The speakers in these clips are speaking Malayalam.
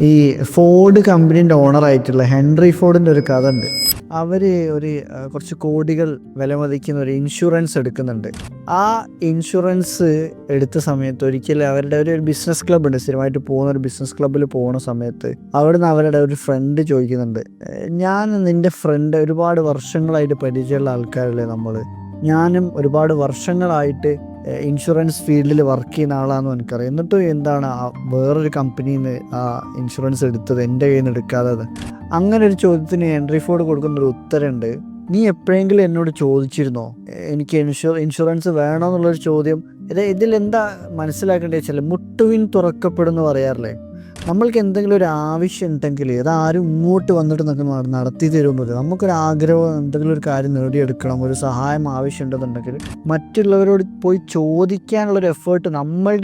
ഈ ഫോർഡ് കമ്പനീൻ്റെ ഓണറായിട്ടുള്ള ഹെൻറി ഫോർഡിൻ്റെ ഒരു കഥ ഉണ്ട്. അവർ കുറച്ച് കോടികൾ വിലമതിക്കുന്ന ഒരു ഇൻഷുറൻസ് എടുക്കുന്നുണ്ട്. ആ ഇൻഷുറൻസ് എടുത്ത സമയത്ത് ഒരിക്കലും അവരുടെ ഒരു ബിസിനസ് ക്ലബ്ബ് ഉണ്ട്, സ്ഥിരമായിട്ട് പോകുന്ന ഒരു ബിസിനസ് ക്ലബ്ബിൽ പോകുന്ന സമയത്ത് അവിടുന്ന് അവരുടെ ഒരു ഫ്രണ്ട് ചോദിക്കുന്നുണ്ട്, ഞാൻ നിൻ്റെ ഫ്രണ്ട് ഒരുപാട് വർഷങ്ങളായിട്ട് പരിചയമുള്ള ആൾക്കാരല്ലേ നമ്മൾ, ഞാനും ഒരുപാട് വർഷങ്ങളായിട്ട് ഇൻഷുറൻസ് ഫീൽഡിൽ വർക്ക് ചെയ്യുന്ന ആളാണെന്ന് എനിക്കറിയാം, എന്നിട്ടും എന്താണ് വേറൊരു കമ്പനിയിൽ നിന്ന് ആ ഇൻഷുറൻസ് എടുത്തത്, എൻ്റെ കയ്യിൽ നിന്ന് എടുക്കാത്തത്? അങ്ങനെ ഒരു ചോദ്യത്തിന് ഹെൻറി ഫോർഡ് കൊടുക്കുന്നൊരു ഉത്തരമുണ്ട്, നീ എപ്പോഴെങ്കിലും എന്നോട് ചോദിച്ചിരുന്നോ എനിക്ക് ഇൻഷുറൻസ് വേണമെന്നുള്ളൊരു ചോദ്യം? ഇതിലെന്താ മനസ്സിലാക്കേണ്ടത് വെച്ചാൽ, മുട്ടുവിൻ തുറക്കപ്പെടുമെന്ന് പറയാറില്ലേ? നമ്മൾക്ക് എന്തെങ്കിലും ഒരു ആവശ്യം ഉണ്ടെങ്കിൽ അതാരും ഇങ്ങോട്ട് വന്നിട്ട് നമുക്ക് നടത്തി തരുമെന്നില്ല. നമുക്കൊരാഗ്രഹം, എന്തെങ്കിലും ഒരു കാര്യം നേടിയെടുക്കണം, ഒരു സഹായം ആവശ്യമുണ്ടെന്നുണ്ടെങ്കിൽ മറ്റുള്ളവരോട് പോയി ചോദിക്കാനുള്ളൊരു എഫേർട്ട് നമ്മൾ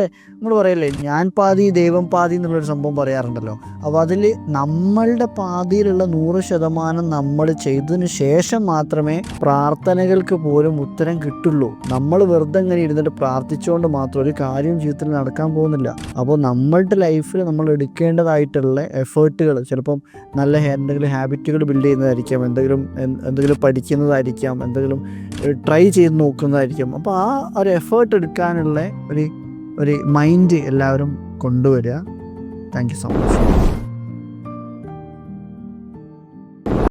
പറയല്ലേ, ഞാൻ പാതി ദൈവം പാതി എന്നുള്ളൊരു സംഭവം പറയാറുണ്ടല്ലോ. അപ്പോൾ അതിൽ നമ്മളുടെ പാതിയിലുള്ള 100% നമ്മൾ ചെയ്തതിന് ശേഷം മാത്രമേ പ്രാർത്ഥനകൾക്ക് പോലും ഉത്തരം കിട്ടുള്ളൂ. നമ്മൾ വെറുതെ ഇങ്ങനെ ഇരുന്നിട്ട് പ്രാർത്ഥിച്ചുകൊണ്ട് മാത്രം ഒരു കാര്യം ജീവിതത്തിൽ നടക്കാൻ പോകുന്നില്ല. അപ്പോൾ നമ്മളുടെ ലൈഫിൽ നമ്മൾ എടുക്കേണ്ടതായിട്ടുള്ള എഫേർട്ടുകൾ ചിലപ്പം എന്തെങ്കിലും ഹാബിറ്റുകൾ ബിൽഡ് ചെയ്യുന്നതായിരിക്കാം, എന്തെങ്കിലും പഠിക്കുന്നതായിരിക്കാം, എന്തെങ്കിലും ട്രൈ ചെയ്ത് നോക്കുന്നതായിരിക്കും. അപ്പോൾ ആ ഒരു എഫേർട്ട് എടുക്കാനുള്ള ഒരു മൈൻഡ് എല്ലാവരും കൊണ്ടുവരിക. Thank you so much.